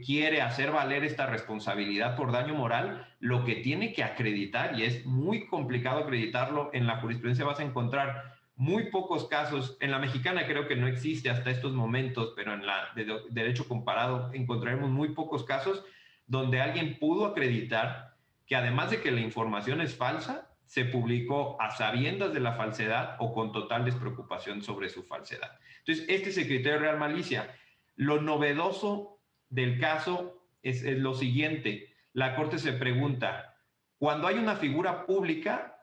quiere hacer valer esta responsabilidad por daño moral, lo que tiene que acreditar, y es muy complicado acreditarlo, en la jurisprudencia vas a encontrar muy pocos casos, en la mexicana creo que no existe hasta estos momentos, pero en la de derecho comparado encontraremos muy pocos casos donde alguien pudo acreditar que además de que la información es falsa, se publicó a sabiendas de la falsedad o con total despreocupación sobre su falsedad. Entonces, este es el criterio de real malicia. Lo novedoso del caso es lo siguiente. La Corte se pregunta, cuando hay una figura pública,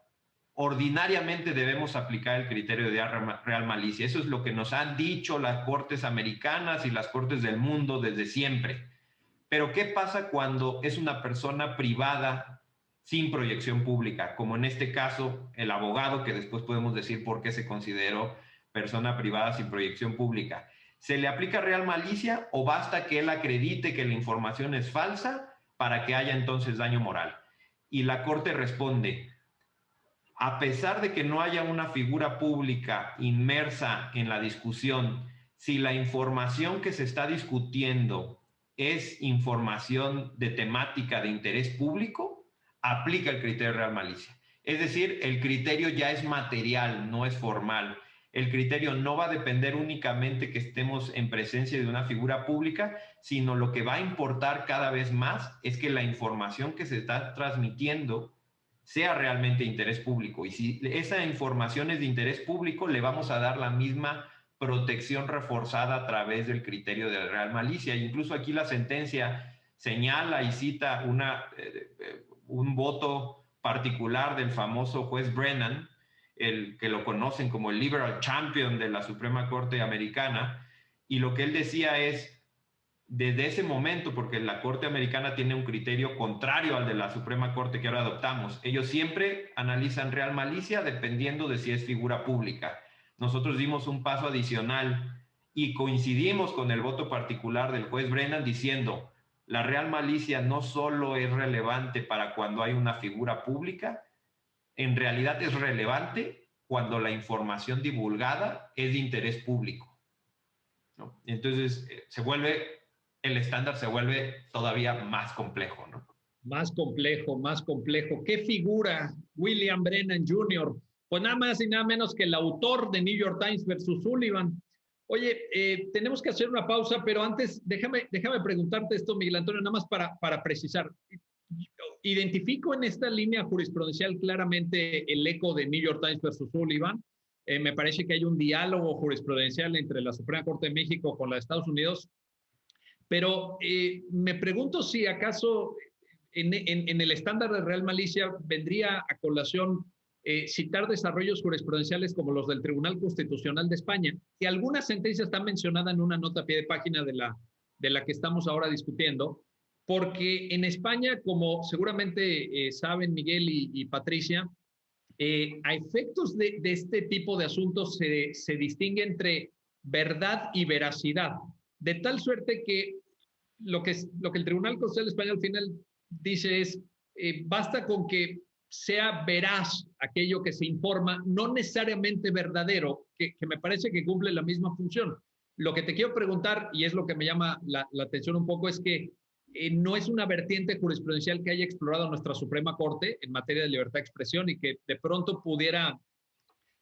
ordinariamente debemos aplicar el criterio de real malicia. Eso es lo que nos han dicho las cortes americanas y las cortes del mundo desde siempre. Pero ¿qué pasa cuando es una persona privada sin proyección pública? Como en este caso, el abogado, que después podemos decir por qué se consideró persona privada sin proyección pública. ¿Se le aplica real malicia o basta que él acredite que la información es falsa para que haya entonces daño moral? Y la Corte responde, a pesar de que no haya una figura pública inmersa en la discusión, si la información que se está discutiendo es información de temática de interés público, aplica el criterio de real malicia. Es decir, el criterio ya es material, no es formal. El criterio no va a depender únicamente que estemos en presencia de una figura pública, sino lo que va a importar cada vez más es que la información que se está transmitiendo sea realmente de interés público. Y si esa información es de interés público, le vamos a dar la misma protección reforzada a través del criterio de real malicia. E incluso aquí la sentencia señala y cita un voto particular del famoso juez Brennan, el que lo conocen como el liberal champion de la Suprema Corte Americana, y lo que él decía es, desde ese momento, porque la Corte Americana tiene un criterio contrario al de la Suprema Corte que ahora adoptamos, ellos siempre analizan real malicia dependiendo de si es figura pública. Nosotros dimos un paso adicional y coincidimos con el voto particular del juez Brennan diciendo, la real malicia no solo es relevante para cuando hay una figura pública, en realidad es relevante cuando la información divulgada es de interés público, ¿no? Entonces, el estándar se vuelve todavía más complejo, ¿no? Más complejo, más complejo. ¿Qué figura William Brennan Jr.? Pues nada más y nada menos que el autor de New York Times versus Sullivan. Oye, tenemos que hacer una pausa, pero antes déjame preguntarte esto, Miguel Antonio, nada más para precisar. Identifico en esta línea jurisprudencial claramente el eco de New York Times versus Sullivan. Me parece que hay un diálogo jurisprudencial entre la Suprema Corte de México con la de Estados Unidos, pero me pregunto si acaso en el estándar de real malicia vendría a colación citar desarrollos jurisprudenciales como los del Tribunal Constitucional de España, que algunas sentencias están mencionadas en una nota a pie de página de la que estamos ahora discutiendo, porque en España, como seguramente saben Miguel y Patricia, a efectos de este tipo de asuntos se distingue entre verdad y veracidad, de tal suerte que lo que el Tribunal Constitucional Español al final dice es, basta con que sea veraz aquello que se informa, no necesariamente verdadero, que me parece que cumple la misma función. Lo que te quiero preguntar, y es lo que me llama la atención un poco, es que no es una vertiente jurisprudencial que haya explorado nuestra Suprema Corte en materia de libertad de expresión y que de pronto pudiera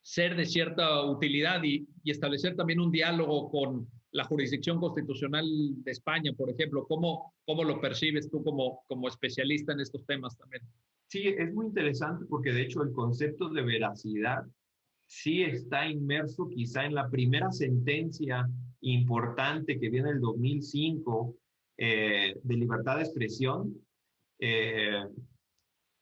ser de cierta utilidad y establecer también un diálogo con la jurisdicción constitucional de España, por ejemplo. ¿Cómo lo percibes tú como especialista en estos temas también? Sí, es muy interesante porque de hecho el concepto de veracidad sí está inmerso quizá en la primera sentencia importante que viene del 2005 de libertad de expresión. Eh,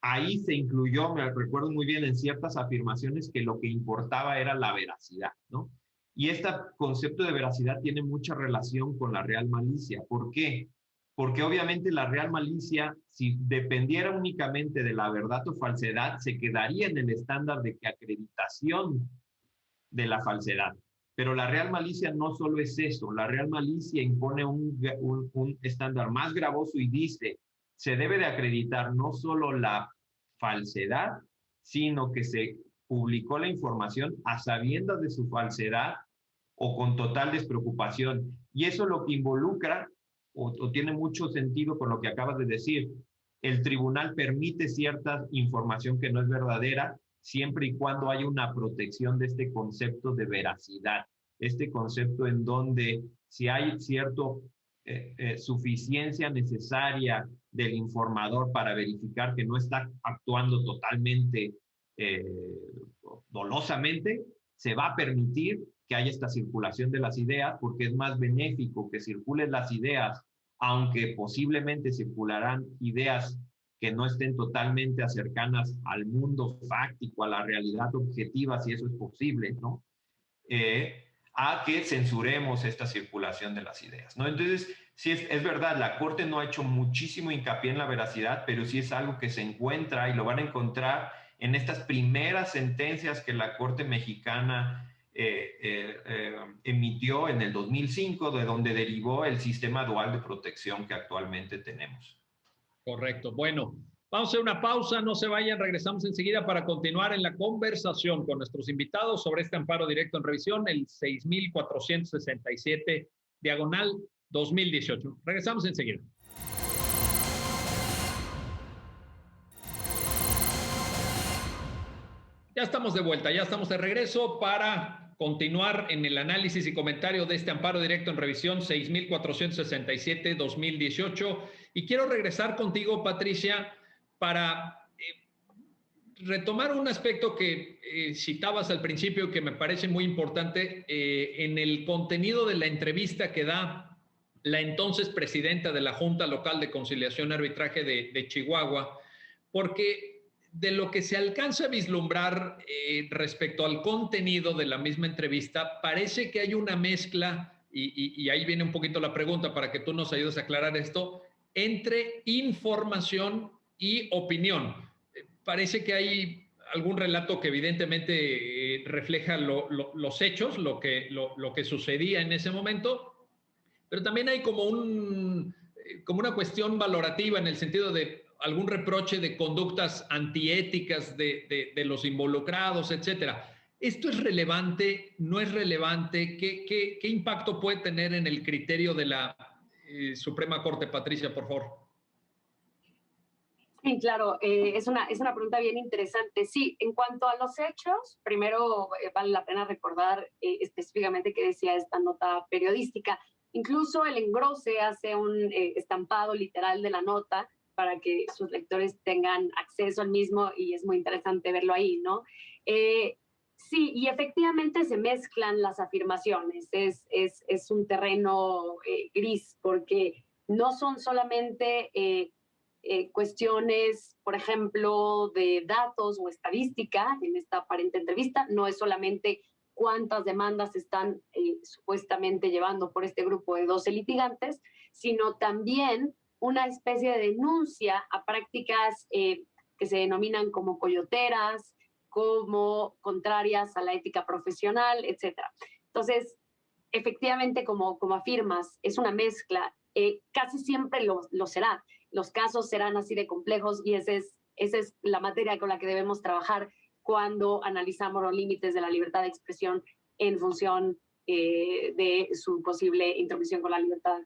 Ahí se incluyó, me recuerdo muy bien, en ciertas afirmaciones que lo que importaba era la veracidad, ¿no? Y este concepto de veracidad tiene mucha relación con la real malicia. ¿Por qué? Porque obviamente la real malicia, si dependiera únicamente de la verdad o falsedad, se quedaría en el estándar de que acreditación de la falsedad. Pero la real malicia no solo es eso, la real malicia impone un estándar más gravoso y dice, se debe de acreditar no solo la falsedad, sino que se publicó la información a sabiendas de su falsedad o con total despreocupación. Y eso lo que involucra, o tiene mucho sentido con lo que acabas de decir, el tribunal permite cierta información que no es verdadera, siempre y cuando haya una protección de este concepto de veracidad, este concepto en donde si hay cierto suficiencia necesaria del informador para verificar que no está actuando totalmente eh, dolosamente, se va a permitir que haya esta circulación de las ideas porque es más benéfico que circulen las ideas, aunque posiblemente circularán ideas que no estén totalmente cercanas al mundo fáctico, a la realidad objetiva, si eso es posible, ¿no? A que censuremos esta circulación de las ideas, ¿no? Entonces, sí es verdad, la Corte no ha hecho muchísimo hincapié en la veracidad, pero sí es algo que se encuentra y lo van a encontrar en estas primeras sentencias que la Corte mexicana emitió en el 2005, de donde derivó el sistema dual de protección que actualmente tenemos. Correcto. Bueno, vamos a hacer una pausa, no se vayan, regresamos enseguida para continuar en la conversación con nuestros invitados sobre este amparo directo en revisión, el 6467 diagonal 2018. Regresamos enseguida. Ya estamos de vuelta, ya estamos de regreso para continuar en el análisis y comentario de este amparo directo en revisión 6467-2018. Y quiero regresar contigo, Patricia, para retomar un aspecto que citabas al principio que me parece muy importante en el contenido de la entrevista que da la entonces presidenta de la Junta Local de Conciliación y Arbitraje de Chihuahua, porque de lo que se alcanza a vislumbrar respecto al contenido de la misma entrevista, parece que hay una mezcla, y ahí viene un poquito la pregunta para que tú nos ayudes a aclarar esto, entre información y opinión. Parece que hay algún relato que evidentemente refleja los hechos, lo que sucedía en ese momento, pero también hay como una cuestión valorativa en el sentido de algún reproche de conductas antiéticas de los involucrados, etcétera. ¿Esto es relevante? ¿No es relevante? ¿Qué impacto puede tener en el criterio de la Suprema Corte, Patricia, por favor? Sí, claro, es una pregunta bien interesante. Sí, en cuanto a los hechos, primero vale la pena recordar específicamente qué decía esta nota periodística. Incluso el engrose hace un estampado literal de la nota para que sus lectores tengan acceso al mismo y es muy interesante verlo ahí, ¿no? Sí, y efectivamente se mezclan las afirmaciones. Es un terreno gris porque no son solamente cuestiones, por ejemplo, de datos o estadística en esta aparente entrevista, no es solamente cuántas demandas están supuestamente llevando por este grupo de 12 litigantes, sino también una especie de denuncia a prácticas que se denominan como coyoteras, como contrarias a la ética profesional, etc. Entonces, efectivamente, como afirmas, es una mezcla, casi siempre lo será. Los casos serán así de complejos y esa es la materia con la que debemos trabajar cuando analizamos los límites de la libertad de expresión en función de su posible intromisión con la libertad,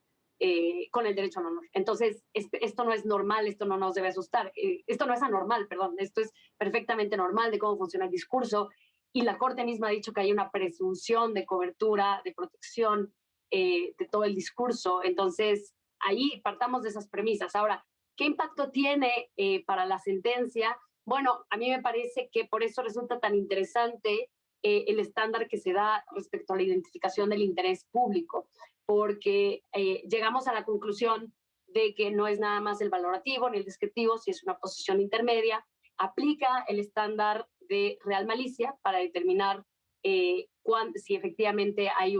con el derecho al honor. Entonces, esto no es normal, esto no nos debe asustar, esto no es anormal, perdón, esto es perfectamente normal de cómo funciona el discurso y la Corte misma ha dicho que hay una presunción de cobertura, de protección de todo el discurso. Entonces, ahí partamos de esas premisas. Ahora, ¿qué impacto tiene para la sentencia? Bueno, a mí me parece que por eso resulta tan interesante el estándar que se da respecto a la identificación del interés público, porque llegamos a la conclusión de que no es nada más el valorativo ni el descriptivo, si es una posición intermedia, aplica el estándar de real malicia para determinar si efectivamente hay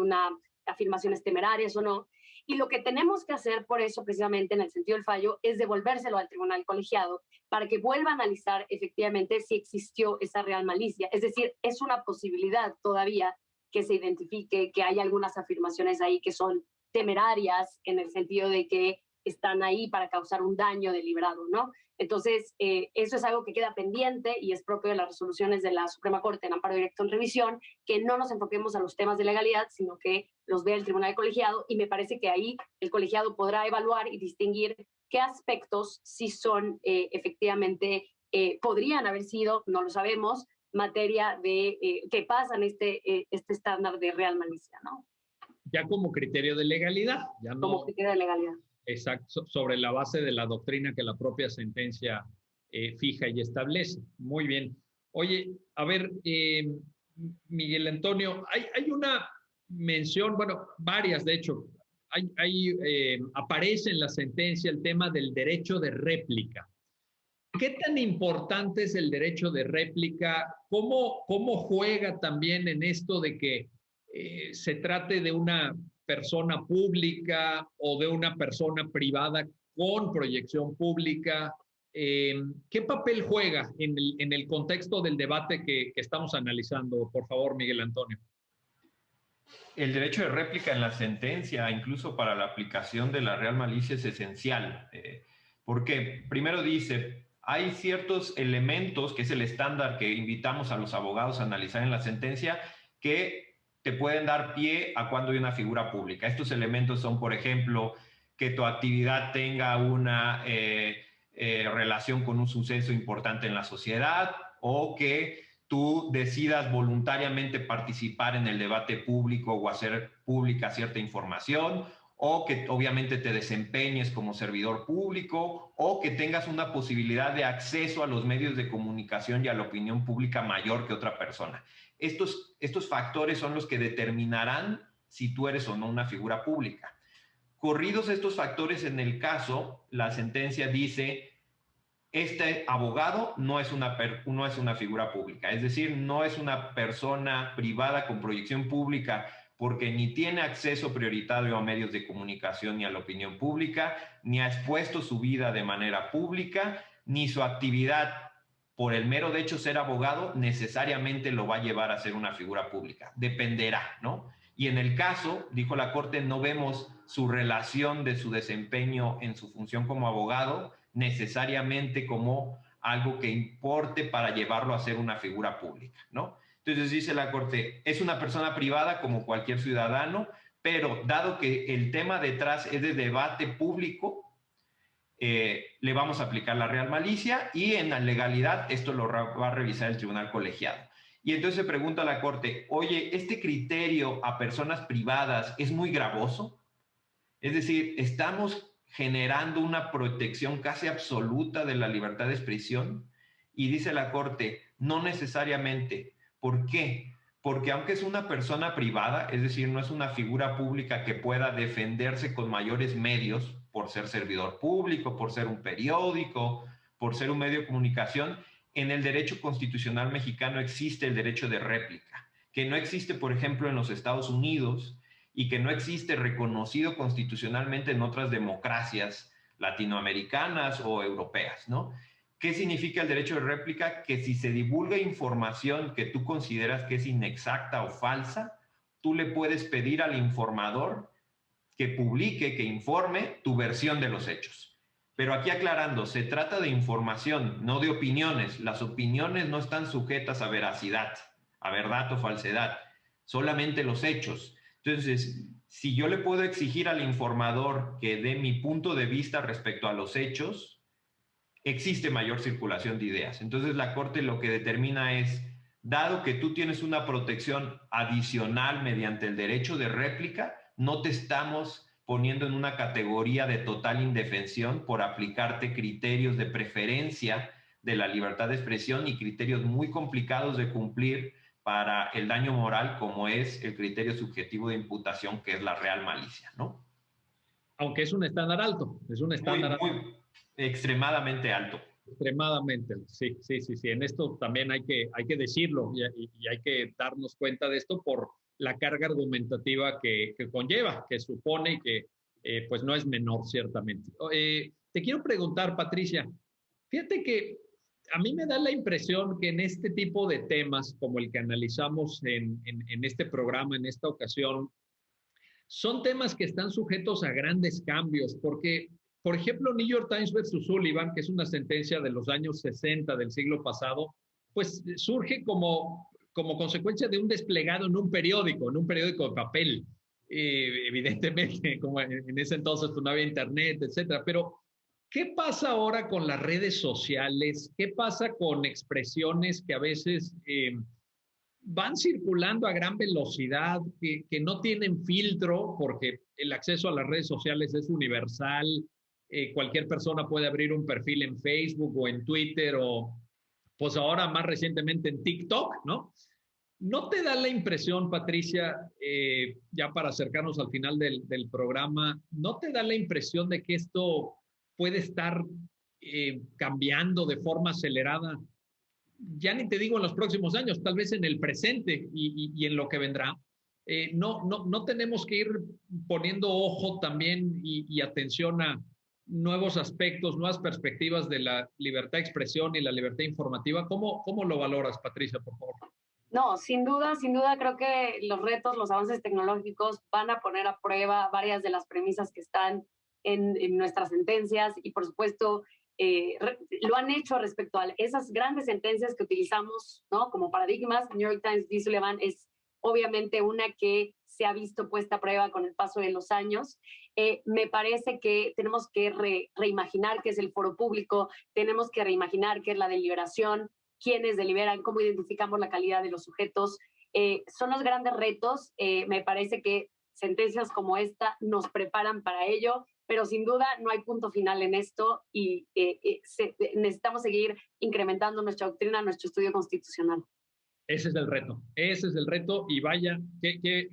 afirmaciones temerarias o no. Y lo que tenemos que hacer por eso, precisamente en el sentido del fallo, es devolvérselo al tribunal colegiado para que vuelva a analizar efectivamente si existió esa real malicia. Es decir, es una posibilidad todavía que se identifique que hay algunas afirmaciones ahí que son temerarias en el sentido de que están ahí para causar un daño deliberado, ¿no? Entonces, eso es algo que queda pendiente y es propio de las resoluciones de la Suprema Corte en amparo directo en revisión, que no nos enfoquemos a los temas de legalidad, sino que los vea el tribunal colegiado, y me parece que ahí el colegiado podrá evaluar y distinguir qué aspectos sí son efectivamente, podrían haber sido, no lo sabemos, materia de que pasan este estándar de real malicia, ¿no? Ya como criterio de legalidad, ya no. Como criterio de legalidad. Exacto, sobre la base de la doctrina que la propia sentencia fija y establece. Muy bien. Oye, a ver, Miguel Antonio, hay una mención, bueno, varias de hecho, aparece en la sentencia el tema del derecho de réplica. ¿Qué tan importante es el derecho de réplica? ¿Cómo juega también en esto de que se trate de una persona pública o de una persona privada con proyección pública? ¿Qué papel juega en el contexto del debate que estamos analizando? Por favor, Miguel Antonio. El derecho de réplica en la sentencia, incluso para la aplicación de la real malicia, es esencial. Porque primero dice, hay ciertos elementos, que es el estándar que invitamos a los abogados a analizar en la sentencia, que te pueden dar pie a cuando hay una figura pública. Estos elementos son, por ejemplo, que tu actividad tenga una relación con un suceso importante en la sociedad, o que tú decidas voluntariamente participar en el debate público o hacer pública cierta información, o que obviamente te desempeñes como servidor público, o que tengas una posibilidad de acceso a los medios de comunicación y a la opinión pública mayor que otra persona. Estos factores son los que determinarán si tú eres o no una figura pública. Corridos estos factores en el caso, la sentencia dice, este abogado no es una figura pública, es decir, no es una persona privada con proyección pública, porque ni tiene acceso prioritario a medios de comunicación ni a la opinión pública, ni ha expuesto su vida de manera pública, ni su actividad por el mero de hecho ser abogado necesariamente lo va a llevar a ser una figura pública. Dependerá, ¿no? Y en el caso, dijo la Corte, no vemos su relación de su desempeño en su función como abogado necesariamente como algo que importe para llevarlo a ser una figura pública, ¿no? Entonces dice la Corte, es una persona privada como cualquier ciudadano, pero dado que el tema detrás es de debate público, le vamos a aplicar la real malicia, y en la legalidad esto lo va a revisar el tribunal colegiado. Y entonces se pregunta a la Corte, oye, ¿este criterio a personas privadas es muy gravoso? Es decir, ¿estamos generando una protección casi absoluta de la libertad de expresión? Y dice la Corte, no necesariamente. ¿Por qué? Porque aunque es una persona privada, es decir, no es una figura pública que pueda defenderse con mayores medios por ser servidor público, por ser un periódico, por ser un medio de comunicación, en el derecho constitucional mexicano existe el derecho de réplica, que no existe, por ejemplo, en los Estados Unidos, y que no existe reconocido constitucionalmente en otras democracias latinoamericanas o europeas, ¿no? ¿Qué significa el derecho de réplica? Que si se divulga información que tú consideras que es inexacta o falsa, tú le puedes pedir al informador que publique, que informe tu versión de los hechos. Pero aquí aclarando, se trata de información, no de opiniones. Las opiniones no están sujetas a veracidad, a verdad o falsedad, solamente los hechos. Entonces, si yo le puedo exigir al informador que dé mi punto de vista respecto a los hechos, existe mayor circulación de ideas. Entonces, la Corte lo que determina es, dado que tú tienes una protección adicional mediante el derecho de réplica, no te estamos poniendo en una categoría de total indefensión por aplicarte criterios de preferencia de la libertad de expresión y criterios muy complicados de cumplir para el daño moral como es el criterio subjetivo de imputación, que es la real malicia, ¿no? Aunque es un estándar alto, es un estándar muy extremadamente alto. Extremadamente, sí. En esto también hay que decirlo y hay que darnos cuenta de esto por la carga argumentativa que conlleva, que supone y que pues no es menor, ciertamente. Te quiero preguntar, Patricia, fíjate que a mí me da la impresión que en este tipo de temas, como el que analizamos en este programa, en esta ocasión, son temas que están sujetos a grandes cambios, porque, por ejemplo, New York Times versus Sullivan, que es una sentencia de los años 60 del siglo pasado, pues surge como consecuencia de un desplegado en un periódico de papel. Evidentemente, como en ese entonces pues, no había internet, etcétera, pero ¿qué pasa ahora con las redes sociales? ¿Qué pasa con expresiones que a veces van circulando a gran velocidad, que no tienen filtro, porque el acceso a las redes sociales es universal? Cualquier persona puede abrir un perfil en Facebook o en Twitter o pues ahora más recientemente en TikTok, ¿no? ¿No te da la impresión, Patricia, ya para acercarnos al final del programa, no te da la impresión de que esto puede estar cambiando de forma acelerada? Ya ni te digo en los próximos años, tal vez en el presente y en lo que vendrá. No tenemos que ir poniendo ojo también y atención a nuevos aspectos, nuevas perspectivas de la libertad de expresión y la libertad informativa. ¿Cómo lo valoras, Patricia, por favor? No, sin duda, creo que los retos, los avances tecnológicos van a poner a prueba varias de las premisas que están en nuestras sentencias y, por supuesto, lo han hecho respecto a esas grandes sentencias que utilizamos, ¿no? Como paradigmas. New York Times v. Sullivan es obviamente una que se ha visto puesta a prueba con el paso de los años. Me parece que tenemos que reimaginar qué es el foro público, tenemos que reimaginar qué es la deliberación, quiénes deliberan, cómo identificamos la calidad de los sujetos. Son los grandes retos. Me parece que sentencias como esta nos preparan para ello, pero sin duda no hay punto final en esto y necesitamos seguir incrementando nuestra doctrina, nuestro estudio constitucional. Ese es el reto y vaya, qué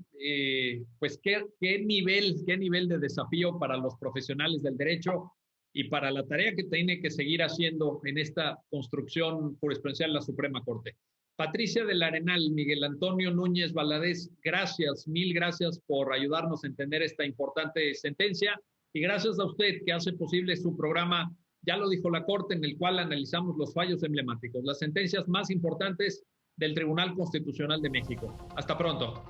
nivel de desafío para los profesionales del derecho y para la tarea que tiene que seguir haciendo en esta construcción jurisprudencial la Suprema Corte. Patricia del Arenal, Miguel Antonio Núñez Valadez, gracias, mil gracias por ayudarnos a entender esta importante sentencia y gracias a usted que hace posible su programa, ya lo dijo la Corte, en el cual analizamos los fallos emblemáticos, las sentencias más importantes del Tribunal Constitucional de México. Hasta pronto.